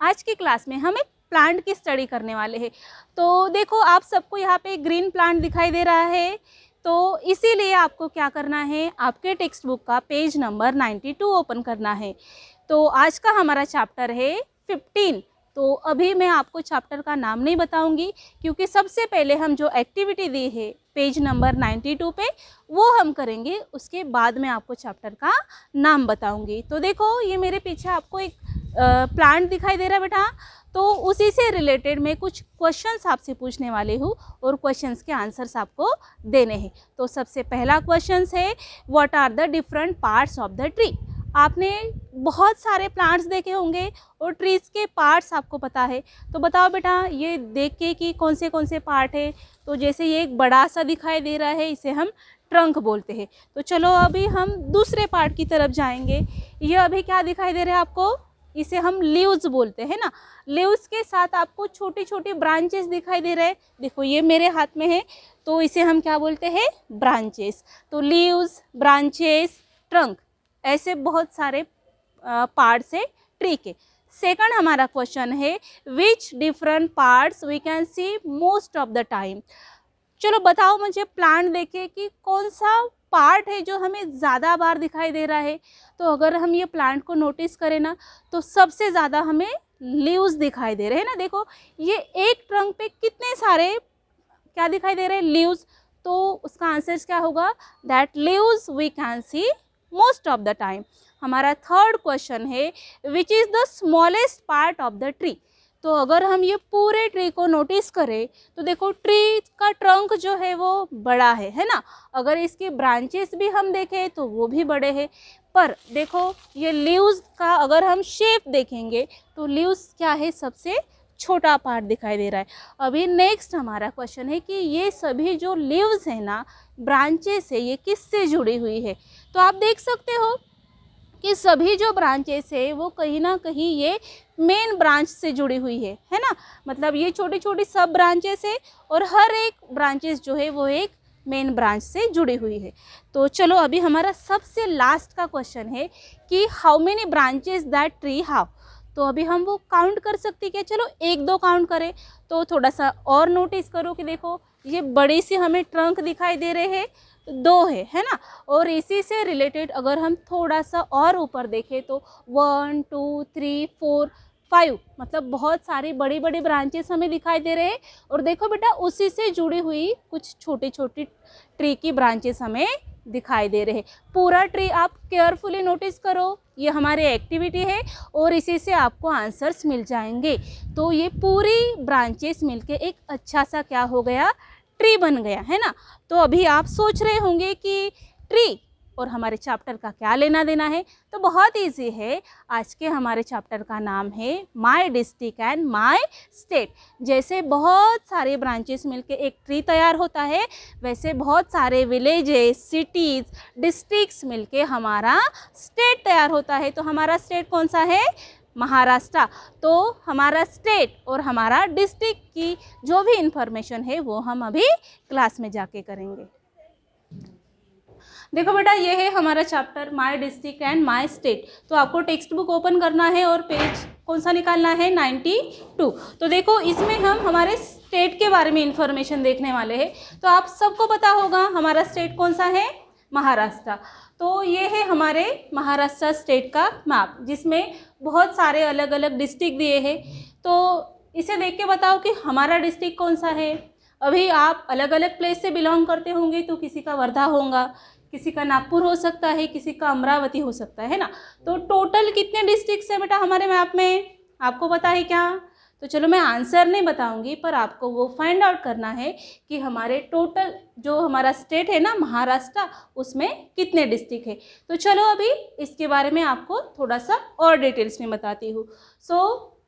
आज की क्लास में हम एक प्लांट की स्टडी करने वाले हैं। तो देखो आप सबको यहाँ पे ग्रीन प्लांट दिखाई दे रहा है, तो इसीलिए आपको क्या करना है, आपके टेक्स्ट बुक का पेज नंबर 92 ओपन करना है। तो आज का हमारा चैप्टर है 15। तो अभी मैं आपको चैप्टर का नाम नहीं बताऊंगी, क्योंकि सबसे पहले हम जो एक्टिविटी दी है पेज नंबर 92 पे वो हम करेंगे, उसके बाद मैं आपको चैप्टर का नाम बताऊंगी। तो देखो ये मेरे पीछे आपको एक प्लांट दिखाई दे रहा है बेटा, तो उसी से रिलेटेड मैं कुछ क्वेश्चंस आपसे पूछने वाली हूँ और क्वेश्चंस के आंसर्स आपको देने हैं। तो सबसे पहला क्वेश्चंस है, what are the different parts of the tree. आपने बहुत सारे प्लांट्स देखे होंगे और ट्रीज़ के पार्ट्स आपको पता है, तो बताओ बेटा ये देख के कि कौन से पार्ट है। तो जैसे ये एक बड़ा सा दिखाई दे रहा है, इसे हम ट्रंक बोलते हैं। तो चलो अभी हम दूसरे पार्ट की तरफ जाएंगे। ये अभी क्या दिखाई दे रहा है आपको, इसे हम लीव्स बोलते हैं ना। लीव्स के साथ आपको छोटी छोटी ब्रांचेस दिखाई दे रहे हैं, देखो ये मेरे हाथ में है, तो इसे हम क्या बोलते हैं, ब्रांचेस। तो लीव्स, ब्रांचेस, ट्रंक, ऐसे बहुत सारे पार्ट्स है ट्री के। सेकंड हमारा क्वेश्चन है, which different parts we can see most of the time. चलो बताओ मुझे प्लांट देखे कि कौन सा पार्ट है जो हमें ज़्यादा बार दिखाई दे रहा है। तो अगर हम ये प्लांट को नोटिस करें ना, तो सबसे ज़्यादा हमें लीव्स दिखाई दे रहे हैं ना। देखो ये एक ट्रंक पे कितने सारे क्या दिखाई दे रहे हैं, लीव्स। तो उसका आंसर क्या होगा, that leaves we can see most of the time. हमारा थर्ड क्वेश्चन है, which is the smallest part of the tree. तो अगर हम ये पूरे ट्री को नोटिस करें तो देखो ट्री का ट्रंक जो है वो बड़ा है ना। अगर इसके ब्रांचेस भी हम देखें तो वो भी बड़े हैं, पर देखो ये लीव्स का अगर हम शेप देखेंगे तो लीव्स क्या है, सबसे छोटा पार्ट दिखाई दे रहा है। अभी नेक्स्ट हमारा क्वेश्चन है कि ये सभी जो लीव्स है ना, ब्रांचेस है, ये किससे जुड़ी हुई है। तो आप देख सकते हो कि सभी जो ब्रांचेस है वो कहीं ना कहीं ये मेन ब्रांच से जुड़ी हुई है ना। मतलब ये छोटी छोटी सब ब्रांचेस है और हर एक ब्रांचेस जो है वो एक मेन ब्रांच से जुड़ी हुई है। तो चलो अभी हमारा सबसे लास्ट का क्वेश्चन है कि how many branches that tree have. तो अभी हम वो काउंट कर सकते क्या, चलो एक दो काउंट करें। तो थोड़ा सा और नोटिस करो कि देखो ये बड़ी सी हमें ट्रंक दिखाई दे रहे हैं, दो है ना। और इसी से रिलेटेड अगर हम थोड़ा सा और ऊपर देखें तो 1 2 3 4 5, मतलब बहुत सारी बड़ी बड़ी ब्रांचेस हमें दिखाई दे रहे हैं। और देखो बेटा उसी से जुड़ी हुई कुछ छोटी छोटी ट्री की ब्रांचेस हमें दिखाई दे रहे हैं। पूरा ट्री आप केयरफुली नोटिस करो, ये हमारी एक्टिविटी है और इसी से आपको आंसर्स मिल जाएंगे। तो ये पूरी ब्रांचेस मिलके एक अच्छा सा क्या हो गया, ट्री बन गया है ना। तो अभी आप सोच रहे होंगे कि ट्री और हमारे चैप्टर का क्या लेना देना है। तो बहुत इजी है, आज के हमारे चैप्टर का नाम है my district and my state. जैसे बहुत सारे ब्रांचेस मिलके एक ट्री तैयार होता है, वैसे बहुत सारे विलेजेस, सिटीज़, डिस्ट्रिक्ट्स मिलके हमारा स्टेट तैयार होता है। तो हमारा स्टेट कौन सा है, महाराष्ट्र। तो हमारा स्टेट और हमारा डिस्ट्रिक्ट की जो भी इंफॉर्मेशन है वो हम अभी क्लास में जाके करेंगे। देखो बेटा ये है हमारा chapter my district and my state. तो आपको टेक्स्ट बुक ओपन करना है और पेज कौन सा निकालना है, 92। तो देखो इसमें हम हमारे स्टेट के बारे में इंफॉर्मेशन देखने वाले हैं। तो आप सबको पता होगा हमारा स्टेट कौन सा है, महाराष्ट्र। तो ये है हमारे महाराष्ट्र स्टेट का मैप, जिसमें बहुत सारे अलग अलग डिस्ट्रिक्ट दिए हैं। तो इसे देख के बताओ कि हमारा डिस्ट्रिक्ट कौन सा है। अभी आप अलग अलग प्लेस से बिलोंग करते होंगे, तो किसी का वर्धा होगा, किसी का नागपुर हो सकता है, किसी का अमरावती हो सकता है ना। तो टोटल कितने डिस्ट्रिक्ट्स है बेटा हमारे मैप में, आपको पता है क्या। तो चलो मैं आंसर नहीं बताऊंगी, पर आपको वो फाइंड आउट करना है कि हमारे टोटल जो हमारा स्टेट है ना महाराष्ट्र, उसमें कितने डिस्ट्रिक्ट है। तो चलो अभी इसके बारे में आपको थोड़ा सा और डिटेल्स में बताती हूँ। So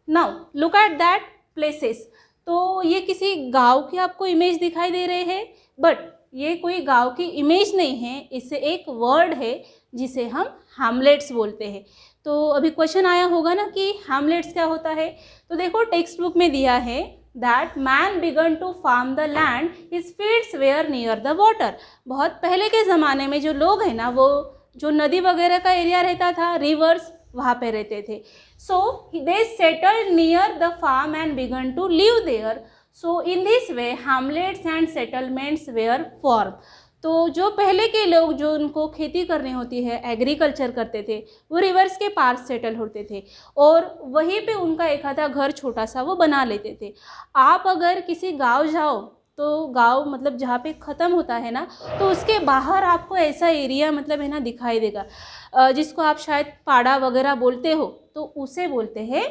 now look at that places. तो ये किसी गांव की आपको इमेज दिखाई दे रहे हैं, बट ये कोई गांव की इमेज नहीं है, इससे एक वर्ड है जिसे हम हैमलेट्स बोलते हैं। तो अभी क्वेश्चन आया होगा ना कि हैमलेट्स क्या होता है। तो देखो टेक्स्ट बुक में दिया है that man began to farm the land his fields where near the water. बहुत पहले के ज़माने में जो लोग हैं ना, वो जो नदी वगैरह का एरिया रहता था, रिवर्स, वहाँ पे रहते थे। So they settled near the farm and began to live there. So in this way hamlets and settlements were formed. तो जो पहले के लोग जो उनको खेती करनी होती है, एग्रीकल्चर करते थे, वो रिवर्स के पास सेटल होते थे और वहीं पे उनका एक आधा घर छोटा सा वो बना लेते थे। आप अगर किसी गांव जाओ तो गांव मतलब जहाँ पे ख़त्म होता है ना, तो उसके बाहर आपको ऐसा एरिया मतलब है ना दिखाई देगा, जिसको आप शायद पाड़ा वगैरह बोलते हो, तो उसे बोलते हैं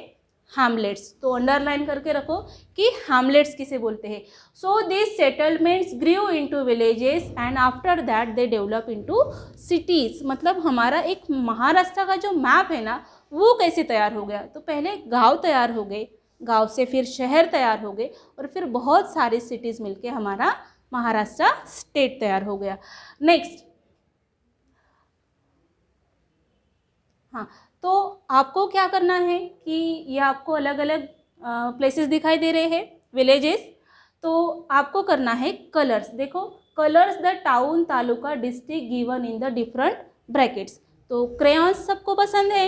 हैमलेट्स। तो अंडरलाइन करके रखो कि हैमलेट्स किसे बोलते हैं। So this settlements grew into villages and after that they develop into cities. मतलब हमारा एक महाराष्ट्र का जो मैप है ना, वो कैसे तैयार हो गया, तो पहले गांव तैयार हो गए, गांव से फिर शहर तैयार हो गए और फिर बहुत सारी सिटीज़ मिलके हमारा महाराष्ट्र स्टेट तैयार हो गया। नेक्स्ट, हाँ, तो आपको क्या करना है कि ये आपको अलग अलग प्लेसेस दिखाई दे रहे हैं, विलेजेस, तो आपको करना है कलर्स। देखो, colours the town, taluka, district given in the different brackets. तो क्रेयॉन्स सबको पसंद है,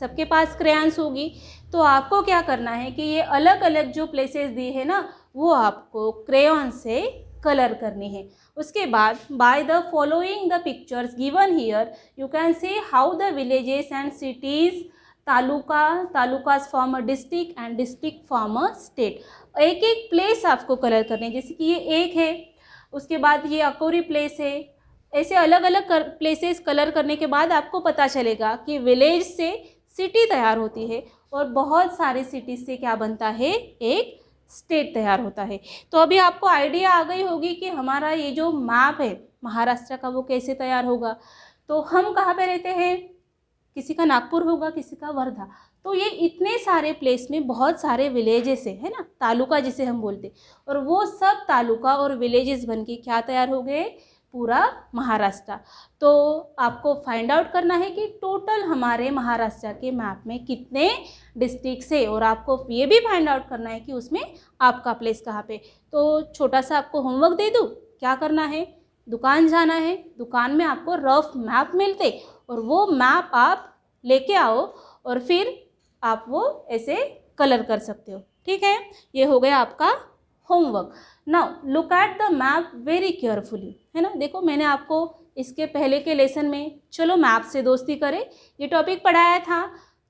सबके पास क्रेयॉन्स होगी, तो आपको क्या करना है कि ये अलग अलग जो प्लेसेस दी है ना, वो आपको क्रेयॉन से कलर करनी है। उसके बाद by the following the pictures given here you can see how the villages and cities, talukas form a district and district form a state. एक एक प्लेस आपको कलर करने हैं, जैसे कि ये एक है, उसके बाद ये अकोरी प्लेस है, ऐसे अलग अलग प्लेसेस कलर करने के बाद आपको पता चलेगा कि विलेज से सिटी तैयार होती है और बहुत सारे सिटीज़ से क्या बनता है, एक स्टेट तैयार होता है। तो अभी आपको आइडिया आ गई होगी कि हमारा ये जो मैप है महाराष्ट्र का वो कैसे तैयार होगा। तो हम कहाँ पे रहते हैं, किसी का नागपुर होगा, किसी का वर्धा, तो ये इतने सारे प्लेस में बहुत सारे विलेजेस है ना, तालुका जिसे हम बोलते, और वो सब तालुका और विलेजेस बन के क्या तैयार हो गए, पूरा महाराष्ट्र। तो आपको फाइंड आउट करना है कि टोटल हमारे महाराष्ट्र के मैप में कितने डिस्ट्रिक्ट्स है, और आपको ये भी फाइंड आउट करना है कि उसमें आपका प्लेस कहाँ पे। तो छोटा सा आपको होमवर्क दे दूँ, क्या करना है, दुकान जाना है, दुकान में आपको रफ मैप मिलते और वो मैप आप लेके आओ और फिर आप वो ऐसे कलर कर सकते हो। ठीक है, ये हो गया आपका homework. Now look at the map very carefully, है ना। देखो, मैंने आपको इसके पहले के लेसन में चलो मैप से दोस्ती करें ये टॉपिक पढ़ाया था,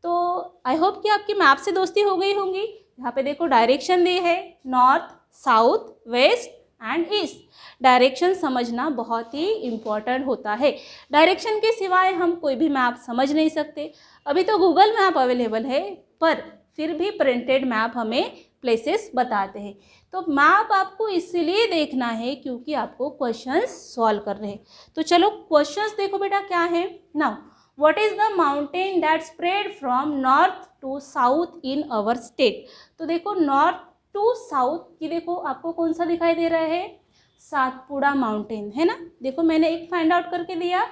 तो आई होप कि आपकी मैप से दोस्ती हो गई होंगी। यहाँ पे देखो डायरेक्शन दी है, north, south, west and east. Direction समझना बहुत ही इम्पॉर्टेंट होता है। डायरेक्शन के सिवाय हम कोई भी मैप समझ नहीं सकते। अभी तो गूगल मैप अवेलेबल है, पर फिर भी प्रिंटेड मैप हमें प्लेसेस बताते हैं। तो मैप आपको इसलिए देखना है क्योंकि आपको क्वेश्चंस सॉल्व कर रहे हैं। तो चलो क्वेश्चंस देखो बेटा क्या है। Now what is the mountain that spread from north to south in our state. तो देखो नॉर्थ टू साउथ की, देखो आपको कौन सा दिखाई दे रहा है, सातपुड़ा माउंटेन, है ना। देखो मैंने एक फाइंड आउट करके दिया,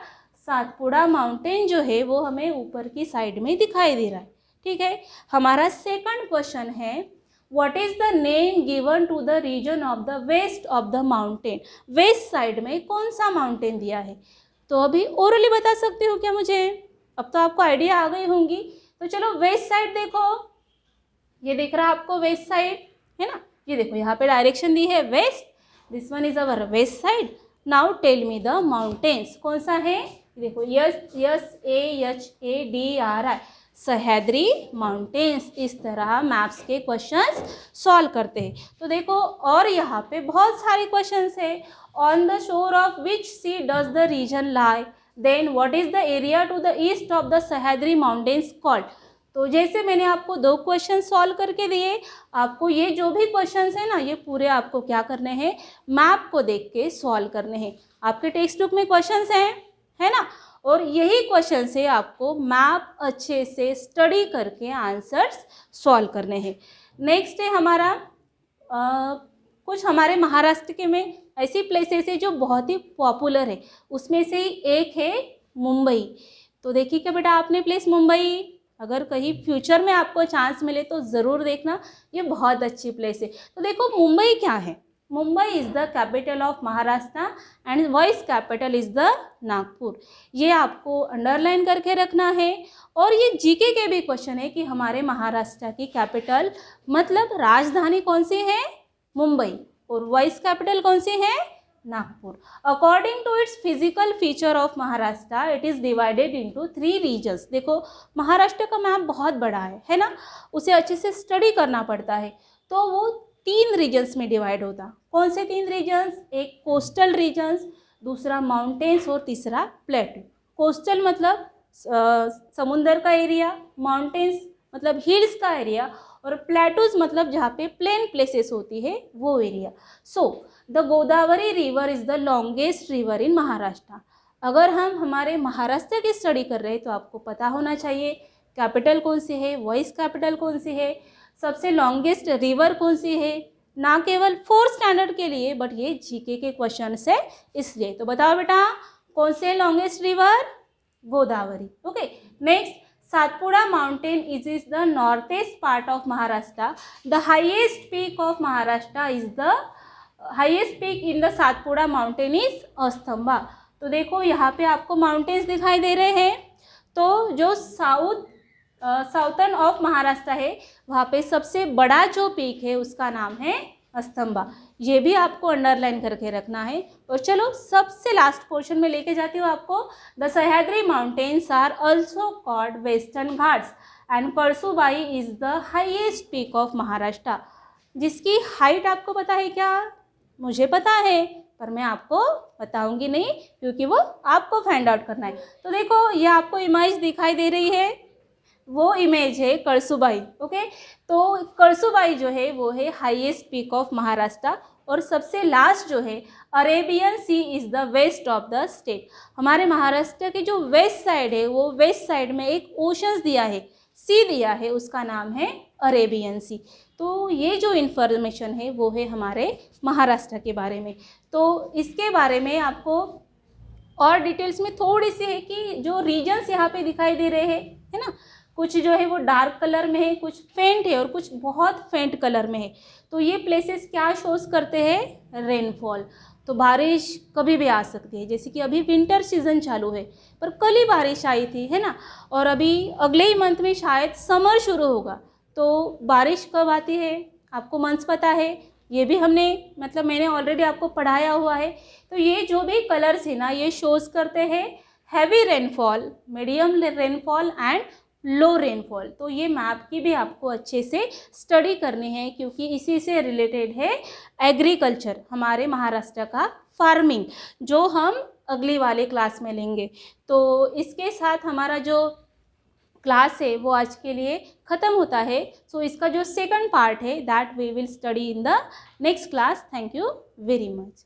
सातपुड़ा माउंटेन जो है वो हमें ऊपर की साइड में दिखाई दे रहा है। ठीक है, हमारा सेकंड क्वेश्चन है what is the name given to the region of the west of the mountain. West side में कौन सा माउंटेन दिया है, तो अभी ओरली बता सकते हो क्या मुझे, अब तो आपको आइडिया आ गई होंगी। तो चलो वेस्ट साइड देखो, ये दिख रहा है आपको वेस्ट साइड, है ना। ये देखो यहाँ पे डायरेक्शन दी है west, this one is our west side. Now tell me the mountains, कौन सा है, देखो SSAHADRI, सह्याद्री माउंटेन्स। इस तरह मैप्स के क्वेश्चंस सॉल्व करते हैं। तो देखो और यहाँ पे बहुत सारे क्वेश्चंस है, on the shore of which sea does the region lie, then what is the area to the east of the Sahyadri mountains called. तो जैसे मैंने आपको 2 क्वेश्चन सॉल्व करके दिए, आपको ये जो भी क्वेश्चंस है ना, ये पूरे आपको क्या करने हैं, मैप को देख के सॉल्व करने हैं। आपके टेक्स्ट बुक में क्वेश्चंस हैं, है ना, और यही क्वेश्चन से आपको मैप अच्छे से स्टडी करके आंसर्स सॉल्व करने हैं। नेक्स्ट है हमारा कुछ हमारे महाराष्ट्र के में ऐसी प्लेसेस है जो बहुत ही पॉपुलर है, उसमें से ही एक है मुंबई। तो देखिए क्या बेटा आपने प्लेस मुंबई, अगर कहीं फ्यूचर में आपको चांस मिले तो ज़रूर देखना, ये बहुत अच्छी प्लेस है। तो देखो मुंबई क्या है, Mumbai is the capital of Maharashtra and vice capital is the Nagpur. ये आपको अंडरलाइन करके रखना है। और ये जीके के भी क्वेश्चन है कि हमारे महाराष्ट्र की कैपिटल मतलब राजधानी कौन सी है, मुंबई, और वाइस कैपिटल कौन सी है, Nagpur. According to its physical feature of Maharashtra it is divided into 3 regions. देखो महाराष्ट्र का मैप बहुत बड़ा है ना, उसे अच्छे से स्टडी करना पड़ता है। तो वो 3 रीजन्स में डिवाइड होता। कौन से 3 रीजन्स? एक कोस्टल रीजन्स, दूसरा माउंटेन्स और तीसरा प्लेटू। कोस्टल मतलब समुंदर का एरिया, माउंटेन्स मतलब हिल्स का एरिया, और प्लेटूज मतलब जहाँ पे प्लेन प्लेसेस होती है वो area. So the Godavari river is the longest river in Maharashtra. अगर हम हमारे महाराष्ट्र की स्टडी कर रहे हैं तो आपको पता होना चाहिए कैपिटल कौन सी है, वॉइस कैपिटल कौन सी है, सबसे लॉन्गेस्ट रिवर कौन सी है, ना केवल 4th स्टैंडर्ड के लिए बट ये जीके के क्वेश्चन है इसलिए। तो बताओ बेटा कौन से longest river? Godavari. Okay, next, Satpura mountain is the northeast part of Maharashtra. The highest peak of Maharashtra is the highest peak in the Satpura mountain is Astamba. तो देखो यहाँ पे आपको माउंटेन्स दिखाई दे रहे हैं। तो जो साउथर्न ऑफ महाराष्ट्र है वहाँ पे सबसे बड़ा जो पीक है उसका नाम है अस्तंबा। ये भी आपको अंडरलाइन करके रखना है। और चलो सबसे लास्ट पोर्शन में लेके जाती हूँ आपको। The Sahyadri mountains are also called Western Ghats and Kalsubai is the highest peak of Maharashtra. जिसकी हाइट आपको पता है क्या? मुझे पता है पर मैं आपको बताऊंगी नहीं क्योंकि वो आपको फाइंड आउट करना है। तो देखो ये आपको इमेज दिखाई दे रही है, वो इमेज है करसुबाई। ओके, तो करसुबाई जो है वो है हाईएस्ट पीक ऑफ महाराष्ट्र। और सबसे लास्ट जो है Arabian sea is the west of the state. हमारे महाराष्ट्र की जो वेस्ट साइड है वो वेस्ट साइड में एक ओशंस दिया है, सी दिया है, उसका नाम है अरेबियन सी। तो ये जो इन्फॉर्मेशन है वो है हमारे महाराष्ट्र के बारे में। तो इसके बारे में आपको और डिटेल्स में थोड़ी सी है कि जो रीजन्स यहाँ पे दिखाई दे रहे हैं है ना, कुछ जो है वो डार्क कलर में है, कुछ फेंट है और कुछ बहुत फेंट कलर में है। तो ये प्लेसेस क्या शोज करते हैं? रेनफॉल। तो बारिश कभी भी आ सकती है, जैसे कि अभी विंटर सीजन चालू है पर कल ही बारिश आई थी है ना, और अभी अगले ही मंथ में शायद समर शुरू होगा। तो बारिश कब आती है आपको मंथ्स पता है, ये भी हमने मतलब मैंने ऑलरेडी आपको पढ़ाया हुआ है। तो ये जो भी कलर्स है ना ये शोज करते हैं heavy rainfall, medium rainfall and low rainfall. तो ये मैप की भी आपको अच्छे से स्टडी करनी है क्योंकि इसी से रिलेटेड है एग्रीकल्चर, हमारे महाराष्ट्र का फार्मिंग, जो हम अगली वाले क्लास में लेंगे। तो इसके साथ हमारा जो क्लास है वो आज के लिए ख़त्म होता है। सो इसका जो सेकंड पार्ट है that we will study in the next class. Thank you very much.